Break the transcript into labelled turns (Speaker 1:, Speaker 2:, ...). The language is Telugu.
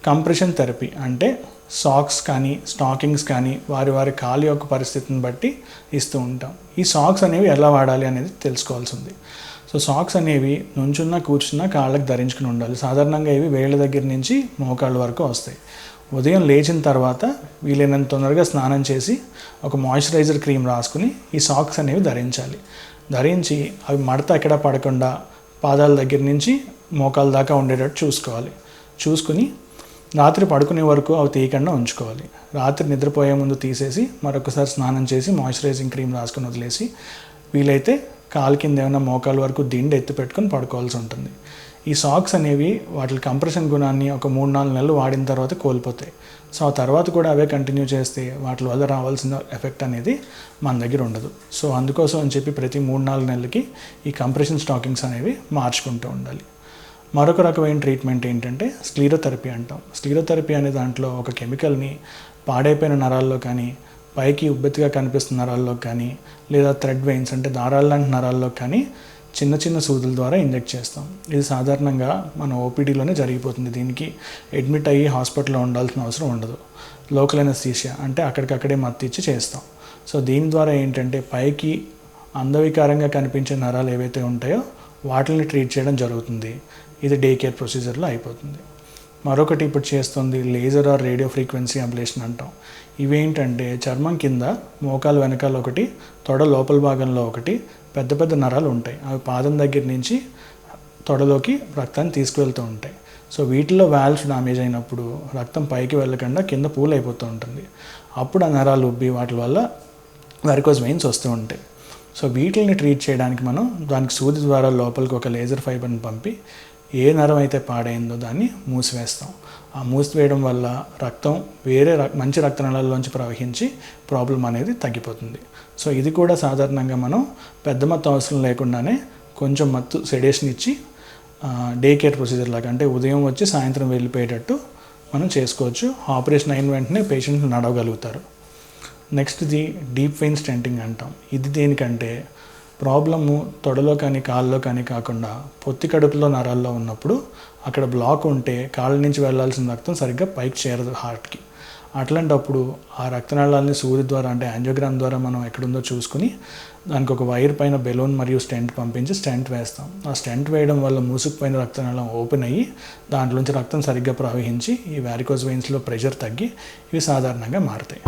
Speaker 1: కంప్రెషన్ థెరపీ అంటే సాక్స్ కానీ స్టాకింగ్స్ కానీ వారి వారి కాలు యొక్క పరిస్థితిని బట్టి ఇస్తూ ఉంటాం. ఈ సాక్స్ అనేవి ఎలా వాడాలి అనేది తెలుసుకోవాల్సి ఉంది. సో సాక్స్ అనేవి నుంచున్నా కూర్చున్నా కాళ్ళకి ధరించుకుని ఉండాలి. సాధారణంగా ఇవి వేళ్ళ దగ్గర నుంచి మోకాళ్ళ వరకు వస్తాయి. ఉదయం లేచిన తర్వాత వీలైనంత తొందరగా స్నానం చేసి ఒక మాయిశ్చరైజర్ క్రీమ్ రాసుకుని ఈ సాక్స్ అనేవి ధరించి అవి మడత ఎక్కడ పడకుండా పాదాల దగ్గర నుంచి మోకాళ్ళ దాకా ఉండేటట్టు చూసుకుని రాత్రి పడుకునే వరకు అవి తీయకుండా ఉంచుకోవాలి. రాత్రి నిద్రపోయే ముందు తీసేసి మరొకసారి స్నానం చేసి మాయిశ్చరైజింగ్ క్రీమ్ రాసుకుని వదిలేసి వీలైతే కాలు కింద ఏమైనా మోకాళ్ళ వరకు దిండు ఎత్తి పెట్టుకొని పడుకోవాల్సి ఉంటుంది. ఈ సాక్స్ అనేవి వాటి కంప్రెషన్ గుణాన్ని ఒక 3-4 నెలలు వాడిన తర్వాత కోల్పోతాయి. సో ఆ తర్వాత కూడా అవే కంటిన్యూ చేస్తే వాటి వల్ల రావాల్సిన ఎఫెక్ట్ అనేది మన దగ్గర ఉండదు. సో అందుకోసం అని చెప్పి ప్రతి 3-4 నెలలకి ఈ కంప్రెషన్ స్టాకింగ్స్ అనేవి మార్చుకుంటూ ఉండాలి. మరొక రకమైన ట్రీట్మెంట్ ఏంటంటే స్క్లీరోథెరపీ అంటాం. స్క్లీరోథెరపీ అనే దాంట్లో ఒక కెమికల్ని పాడైపోయిన నరాల్లో కానీ, పైకి ఉబ్బెత్తుగా కనిపిస్తున్న నరాల్లో కానీ, లేదా థ్రెడ్ వెయిన్స్ అంటే దారాలు లాంటి నరాల్లో కానీ చిన్న చిన్న సూదుల ద్వారా ఇంజెక్ట్ చేస్తాం. ఇది సాధారణంగా మన ఓపీడీలోనే జరిగిపోతుంది. దీనికి అడ్మిట్ అయ్యి హాస్పిటల్లో ఉండాల్సిన అవసరం ఉండదు. లోకల్ అనెస్థీషియా అంటే అక్కడికక్కడే మత్తు ఇచ్చి చేస్తాం. సో దీని ద్వారా ఏంటంటే పైకి అందవికారంగా కనిపించే నరాలు ఏవైతే ఉంటాయో వాటిని ట్రీట్ చేయడం జరుగుతుంది. ఇది డే కేర్ ప్రొసీజర్లో అయిపోతుంది. మరొకటి ఇప్పుడు చేస్తుంది laser or radio frequency ablation అంటాం. ఇవేంటంటే చర్మం కింద మోకాలు వెనకాల ఒకటి, తొడ లోపల భాగంలో ఒకటి పెద్ద పెద్ద నరాలు ఉంటాయి. అవి పాదం దగ్గర నుంచి తొడలోకి రక్తాన్ని తీసుకువెళ్తూ ఉంటాయి. సో వీటిలో వాల్వ్స్ డ్యామేజ్ అయినప్పుడు రక్తం పైకి వెళ్ళకుండా కింద పూల్ అయిపోతూ ఉంటుంది. అప్పుడు ఆ నరాలు ఉబ్బి వాటి వల్ల వెరికోస్ వెయిన్స్ వస్తూ ఉంటాయి. సో వీటిని ట్రీట్ చేయడానికి మనం దానికి సూది ద్వారా లోపలికి ఒక లేజర్ ఫైబర్ని పంపి ఏ నరం అయితే పాడైందో దాన్ని మూసివేస్తాం. ఆ మూసివేయడం వల్ల రక్తం వేరే మంచి రక్తనాళాల్లోంచి ప్రవహించి ప్రాబ్లం అనేది తగ్గిపోతుంది. సో ఇది కూడా సాధారణంగా మనం పెద్ద మత్తు అవసరం లేకుండానే కొంచెం మత్తు సెడేషన్ ఇచ్చి డే కేర్ ప్రొసీజర్ లాగా అంటే ఉదయం వచ్చి సాయంత్రం వెళ్ళిపోయేటట్టు మనం చేసుకోవచ్చు. ఆపరేషన్ అయిన వెంటనే పేషెంట్లు నడవగలుగుతారు. నెక్స్ట్ది డీప్ వెయిన్ స్టెంటింగ్ అంటాం. ఇది దేనికంటే ప్రాబ్లము తొడలో కానీ కాళ్ళలో కానీ కాకుండా పొత్తి కడుపులో నరాల్లో ఉన్నప్పుడు అక్కడ బ్లాక్ ఉంటే కాళ్ళ నుంచి వెళ్ళాల్సిన రక్తం సరిగ్గా పైకి చేరదు హార్ట్కి. అట్లాంటప్పుడు ఆ రక్తనాళాలని సూది ద్వారా అంటే యాంజియోగ్రామ్ ద్వారా మనం ఎక్కడుందో చూసుకుని దానికి ఒక వైర్ పైన బెలూన్ మరియు స్టెంట్ పంపించి స్టెంట్ వేస్తాం. ఆ స్టెంట్ వేయడం వల్ల మూసుకుపోయిన రక్తనాళం ఓపెన్ అయ్యి దాంట్లోంచి రక్తం సరిగ్గా ప్రవహించి ఈ వారికోస్ వెయిన్స్లో ప్రెషర్ తగ్గి ఇవి సాధారణంగా మారుతాయి.